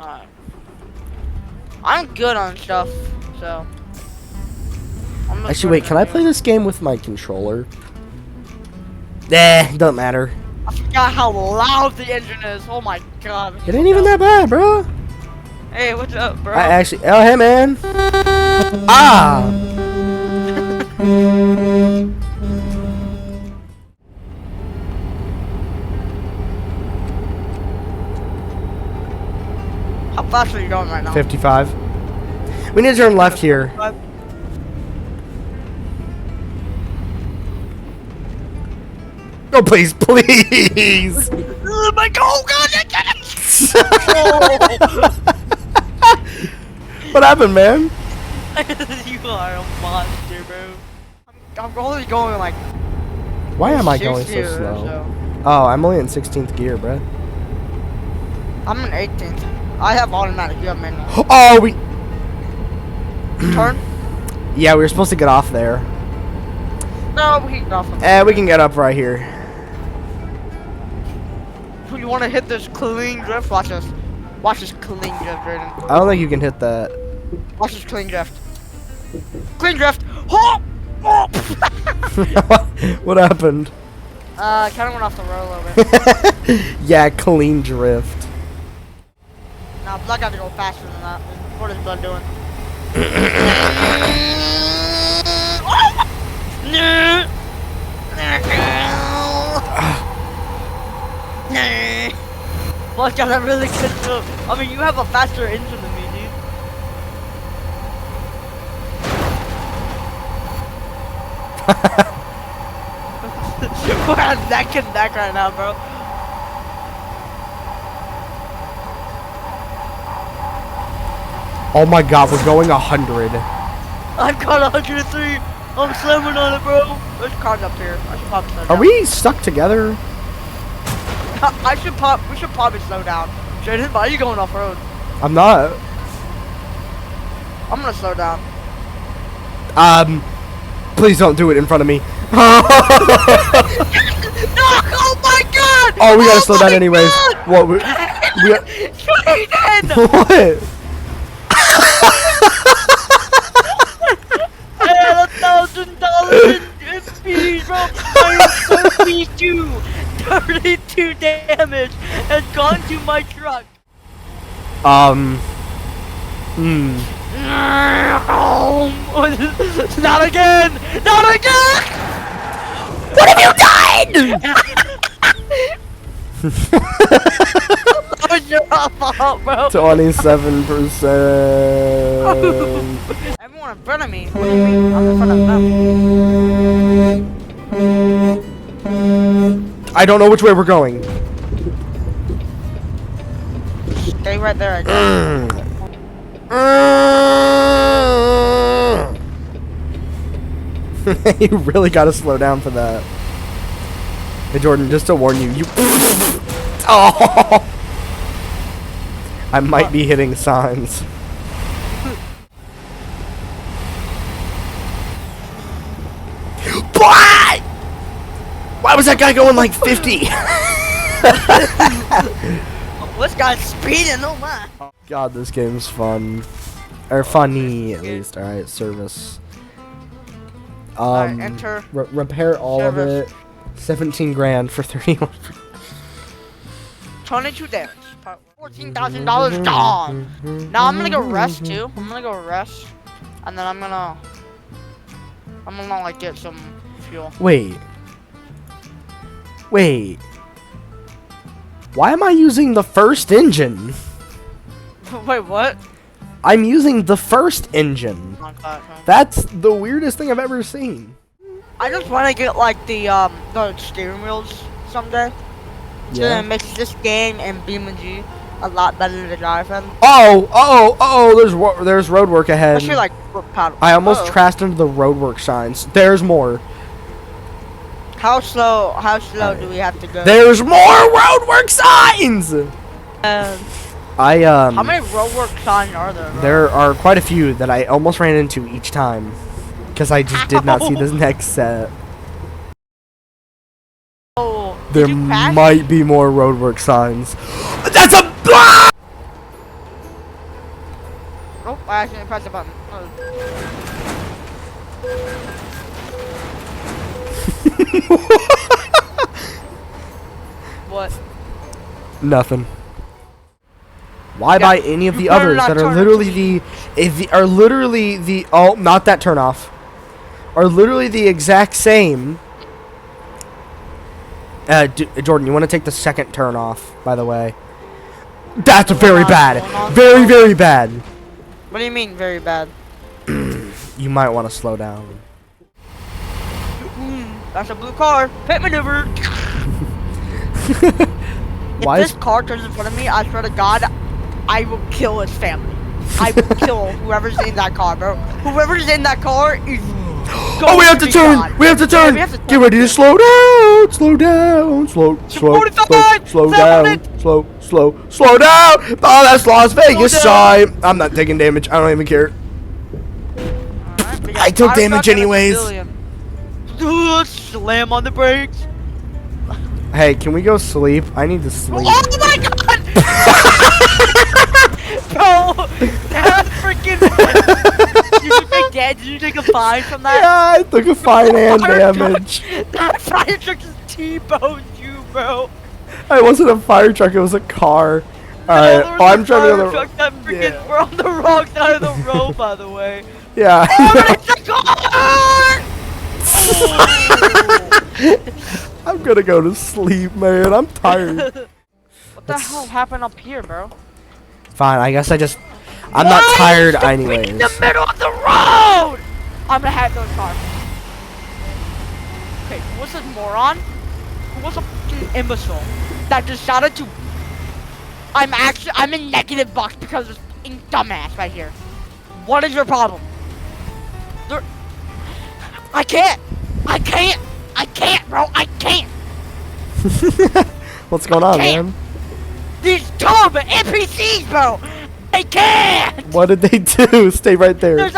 Alright. I'm good on stuff, so. Actually, wait, can I play this game with my controller? Doesn't matter. I forgot how loud the engine is. Oh my god. It ain't even that bad, bro. Hey, what's up, bro? I actually, oh, hey, man. Ah! How fast are you going right now? 55. We need to turn left here. Oh, please, please! Oh my god, oh god, What happened, man? You are a monster, bro. I'm only going like. Why am I going so 60 or slow? so. Oh, I'm only in 16th gear, bro. I'm in 18th. I have automatic. You have manual. Oh, we. Turn? Yeah, we were supposed to get off there. No, we can get off. We can get up right here. You want to hit this clean drift? Watch this. Watch this clean drift, Brayden. I don't think you can hit that. Watch this clean drift. Clean drift. Oh! Oh! What happened? Kind of went off the road a little bit. Yeah, clean drift. Nah, Blood got to go faster than that. What is Blood doing? Blood got a really good move. I mean, you have a faster engine than me, dude. We're at neck and neck right now, bro. Oh my god, we're going 100. I've got 103. I'm slamming on it, bro. There's cars up here. I should probably slow down. Are we stuck together? We should probably slow down. Jaden, why are you going off road? I'm not. I'm gonna slow down. Please don't do it in front of me. No! Oh my god! Oh, we gotta slow down anyways. God! What? We got... Jaden! What? I had $1,000 in speed, bro. I am 32 damage has gone to my truck. Not again! Not again! What have you done? That was your fault, bro. 27%. Everyone in front of me. What do you mean? I'm in front of them. I don't know which way we're going. Stay right there, I guess. You really gotta slow down for that. Hey Jordan, just to warn you, oh! I might be hitting signs. What? Why was that guy going like 50? This guy's speeding, oh my. God, this game's fun. Or funny, at least. Alright, service. Alright, enter. Repair all Service. of it. 17 grand for 31. 22 damage. $14,000 gone. Now I'm gonna go rest too. I'm gonna go rest, and then I'm gonna like get some fuel. Wait. Why am I using the first engine? Wait, what? I'm using the first engine. That's the weirdest thing I've ever seen. I just want to get like the steering wheels someday. Yeah. It makes this game and BeamNG a lot better to drive in. Oh, there's road work ahead. Especially like paddle. I almost crashed into the road work signs. There's more. How slow do we have to go? There's more road work signs! How many roadwork signs are there? Bro? There are quite a few that I almost ran into each time. Because I just did not see this next set. Oh, There might be more roadwork signs. That's a Oh, I accidentally pressed the button. What? Nothing. Why buy any of You the better others not that are turn literally the oh, not that turn off, are literally the exact same. Jordan, you want to take the second turn off, by the way. That's very bad. Very, very bad. What do you mean, very bad? You might want to slow down. That's a blue car. Pit maneuver. Why If is this car turns in front of me, I swear to God, I will kill his family. I will kill whoever's in that car, bro. Whoever's in that car is. Oh, we have to turn! God. We have to turn! Yeah, we have to turn. Get ready to slow down! Slow down! Slow down! Slow down! Oh, that's Las Vegas side! I'm not taking damage. I don't even care. Right, I took damage anyways. Slam on the brakes. Hey, can we go sleep? I need to sleep. Oh my God! Bro, that freaking. Did you take a fine from that? Yeah, I took a fine and damage. That fire truck just T-boned you, bro. It wasn't a fire truck, it was a car. Alright, oh, I'm trying to go truck that freaking, we're on the wrong side of the road, by the way. Yeah. Oh, it's a car! I'm gonna go to sleep, man. I'm tired. What the hell happened up here, bro? Fine, I guess I'm not tired anyways. In the middle of the road! I'm gonna have those cars. Okay, who was this moron? Who was a fucking imbecile that decided to... I'm in negative bucks because of this fucking dumbass right here. What is your problem? I can't, bro, I can't. What's going on, man? These dumb NPCs, bro. I can't. What did they do? Stay right there. There's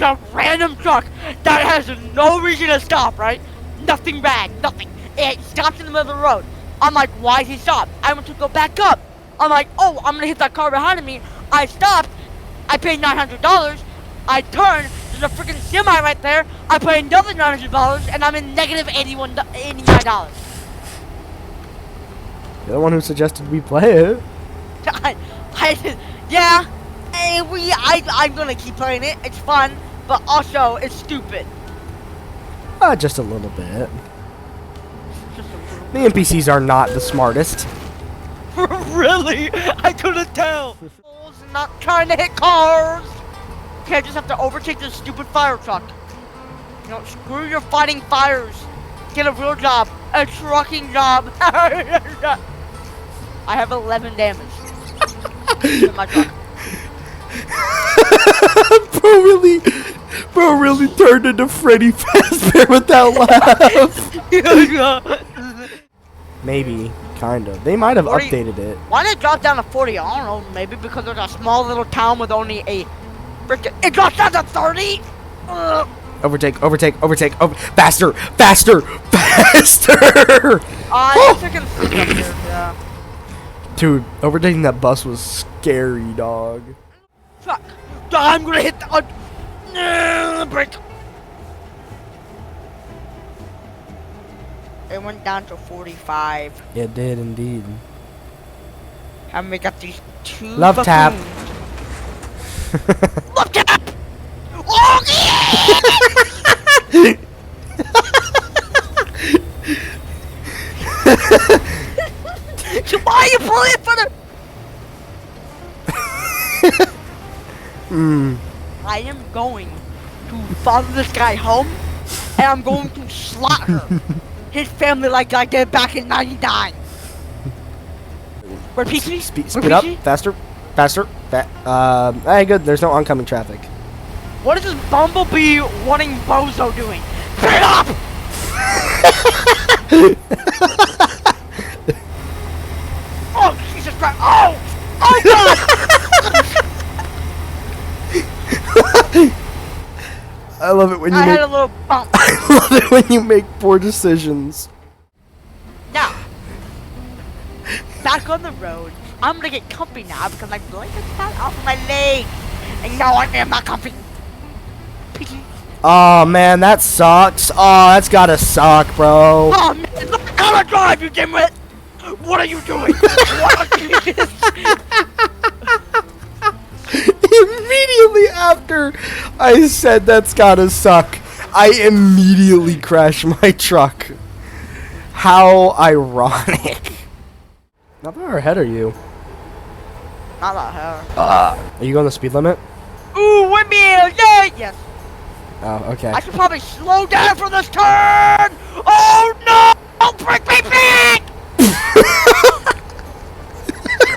a random truck that has no reason to stop, right? Nothing bad, nothing. It stops in the middle of the road. I'm like, why is he stopped? I want to go back up. I'm like, oh, I'm gonna hit that car behind me. I stopped. I paid $900. I turned. There's a freaking semi right there. I paid another $900, and I'm in negative $89. You're the one who suggested we play it. Yeah. I'm gonna keep playing it. It's fun, but also it's stupid. Just a little bit. The NPCs are not the smartest. Really? I couldn't tell. Not trying to hit cars. Okay, I just have to overtake this stupid fire truck. You know, screw your fighting fires. Get a real job, a trucking job. I have 11 damage in my truck. Bro really turned into Freddy Fazbear with that laugh. Maybe, kind of. They might have updated it. Why did it drop down to 40? I don't know. Maybe because there's a small little town with only a freaking. It dropped down to 30. Overtake! Faster! Freaking up here, yeah. Dude, overtaking that bus was scary, dog. Fuck! I'm gonna hit the brake. It went down to 45. It did indeed. And we got these two. Love tap. Love tap. Oh yeah! Why are you pulling it for the? I am going to follow this guy home, and I'm going to slaughter his family like I did back in '99. Where PC? Speed up, faster. Hey, good. There's no oncoming traffic. What is this bumblebee wanting bozo doing? Speed up! Oh Jesus Christ! Oh! Oh God! I love it when you I had a little bump. I love it when you make poor decisions. Now, back on the road. I'm gonna get comfy now because my blanket's not off my leg. and now I am not comfy. Oh man, that sucks. Oh, that's gotta suck, bro. Oh man, look how I drive, you dimwit! What are you doing? What are you Immediately after I said that's gotta suck, I immediately crashed my truck. How ironic. How far ahead are you? Not that hard. Are you going the speed limit? Ooh, windmill! Yay! Yes. Oh, okay. I should probably slow down for this turn! Oh no! Don't break me back!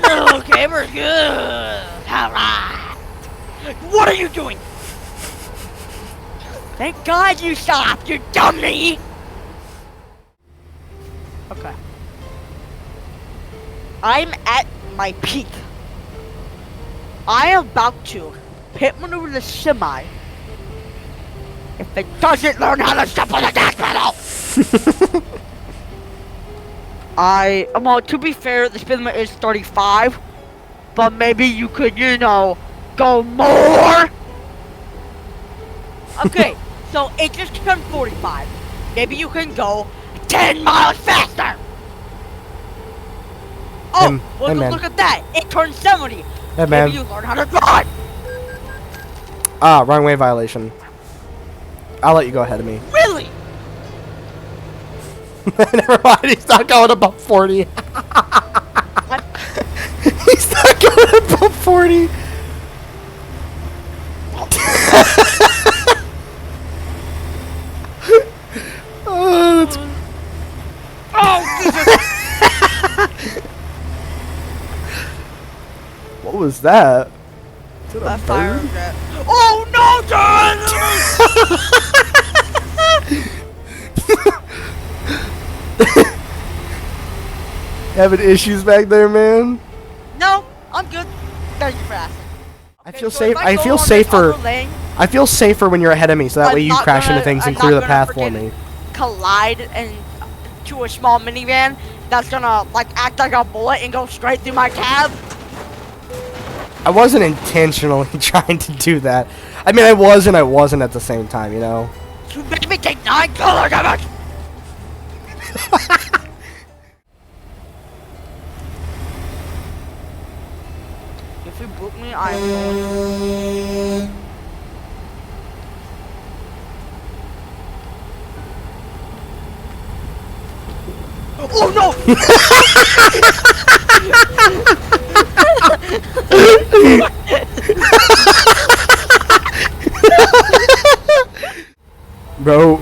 Okay, we're good. Alright. What are you doing? Thank God you stopped, you dummy! Okay. I'm at my peak. I am about to pit maneuver the semi. If it doesn't learn how to step on the gas pedal! Well, to be fair, the speed limit is 35, but maybe you could, you know, go more? Okay, so it just turned 45. Maybe you can go 10 miles faster! Oh, well, hey, man. look at that! It turned 70! Hey, man. Maybe you learn how to drive! Ah, wrong way violation. I'll let you go ahead of me. Really? Never mind, he's not going above 40. What? He's not going above 40. Oh, that's... Oh, Jesus! What was that? Is it a Fire bird? jet. Oh no, John! Having issues back there, man? No, I'm good. Thank you for asking. I Okay, feel so safe. if I go feel on this safer. other lane, I feel safer when you're ahead of me, so that I'm way you not crash into gonna- things and I'm clear not the gonna path for freaking me. collide and to a small minivan that's gonna like act like a bullet and go straight through my cab. I wasn't intentionally trying to do that. I mean, I was and I wasn't at the same time, you know? You made me take 9 color damage! If you book me, I'm going. Oh no!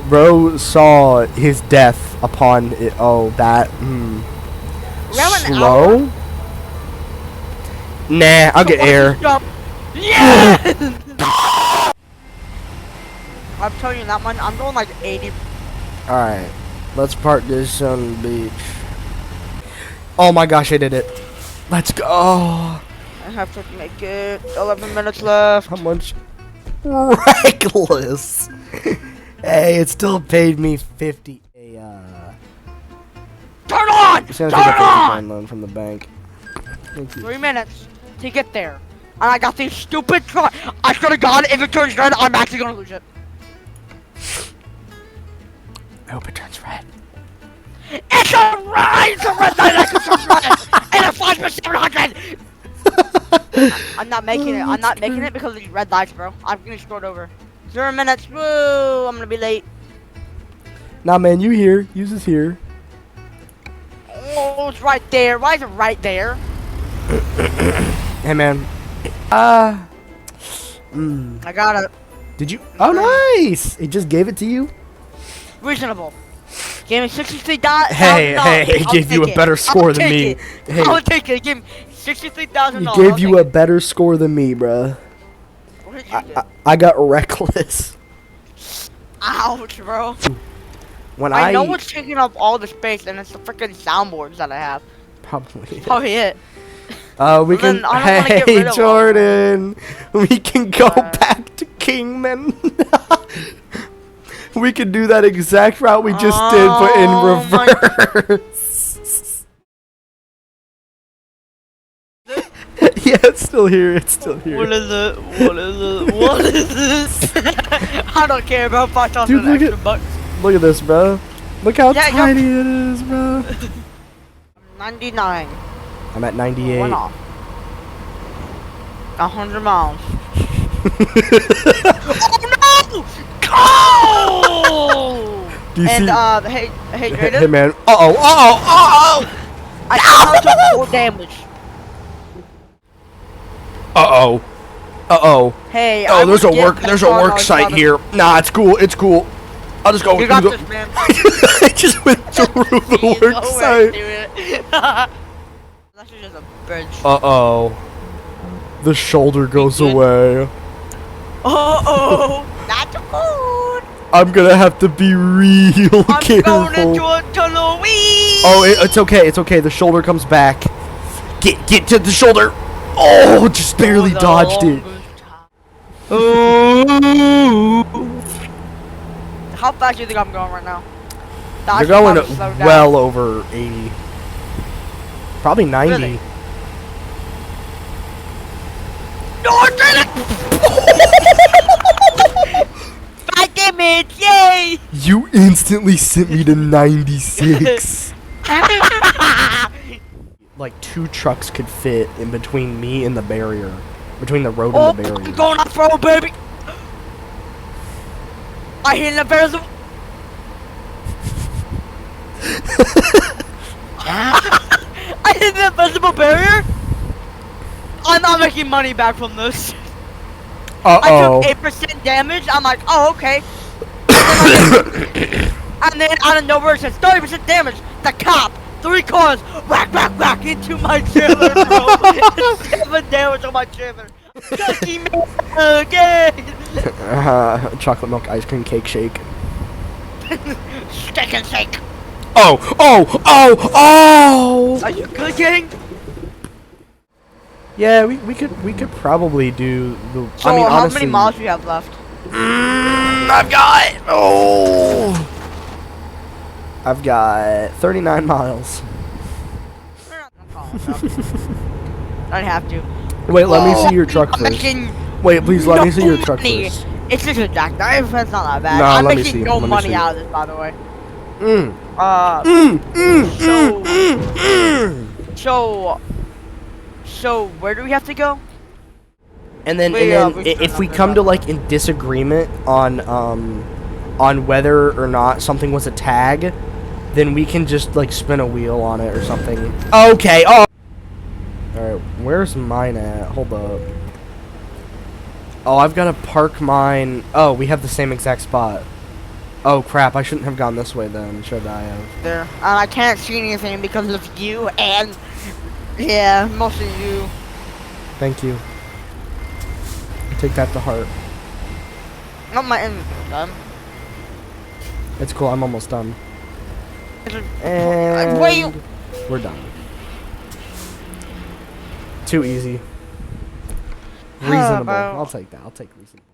Bro saw his death upon it. Oh, that. Around an Slow? Nah, I'll get air. Yeah! I'm telling you that one, I'm going like 80. Alright, let's park this on the beach. Oh my gosh, I did it. Let's go. I have to make it. 11 minutes left. How much? Reckless. Hey, it still paid me 50. Turn on! It's gonna Turn take a 50 on! grand loan from the bank. Thank you. 3 minutes to get there. And I got these stupid truck. I swear to God, if it turns red, I'm actually gonna lose it. I hope it turns red. It's a red! It's a red light! I can turn red! And a 5%. I'm not making it. I'm not making it because of these red lights, bro. I'm getting screwed over. 0 minutes. Woo! I'm gonna be late. Nah, man, you here. Use this here. Oh, it's right there. Why is it right there? Hey, man. I got it. Did you? Oh, nice. It just gave it to you. Reasonable. Gave me $63,000. Hey, he I'll gave you take a it. better score I'll than take me. it. Hey. I'll take it. Give me $63,000. He gave you a better score than me, bruh. What did you do? I got reckless. Ouch, bro. When I know what's taking up all the space, and it's the freaking soundboards that I have. Probably. Probably it. We can. Then I don't wanna get Hey, rid of all of Jordan. We can go back to Cavemen. We can do that exact route we just did, but in Oh my- reverse. Yeah. it's still here. It's still here. What is it? What is it? What is this? I don't care about 5,000 Dude, extra bucks. Look at this, bro. Look how Yeah, tiny it is, bro. 99. I'm at 98. One off. 100 miles. Oh no! Do you And see? hey, Hey, Jaden. man. Uh-oh. I somehow took 4 damage. Uh-oh. Hey, Oh, I there's a would get work. that There's a car work noise site out of- here. Nah, it's cool. It's cool. I'll just go You through got the. this, man. I just went through the work site. That's just a bridge. Uh-oh. The shoulder goes good? away. Oh, that's good. I'm gonna have to be real I'm careful. going into a tunnel. Wee. Oh, it's okay. It's okay. The shoulder comes back. Get to the shoulder. Oh, just barely For the dodged it. longest time. How fast do you think I'm going right now? You're going well over 80. Probably 90. Really? No, I did it! 5 damage, yay! You instantly sent me to 96. Like 2 trucks could fit in between me and the barrier. Between the road and the I'm barrier. going off road, baby! I hit the barrier. I hit the invisible barrier? I'm not making money back from this. Uh-oh. I took 8% damage. I'm like, oh, okay. And then out of nowhere it says 30% damage. The cop, 3 cars, whack into my trailer, bro. 7 damage on my trailer. Cavemen again. Chocolate milk ice cream cake shake. Steak and shake. Oh! Are you good, gang? Yeah, we could probably do the. So I mean, how honestly, many miles do you have left? I've got 39 miles. I'd have to. Wait, let me see your truck I'm first. making Wait, please let me see your no truck money. first. It's just a jackknife. That's not that bad. No, I'm let me making see. no Let me money see. out of this, by the way. Mm. So where do we have to go? And then, We if we come to like in disagreement on whether or not something was a tag, then we can just like spin a wheel on it or something. Okay. Oh. All right. Where's mine at? Hold up. Oh, I've got to park mine. Oh, we have the same exact spot. Oh crap! I shouldn't have gone this way then, should I have? There. And I can't see anything because of you and yeah, mostly you. Thank you. I take that to heart. Not my inventory done. It's cool. I'm almost done. Wait. And we're done. Too easy. Reasonable. about- I'll take that. I'll take reasonable.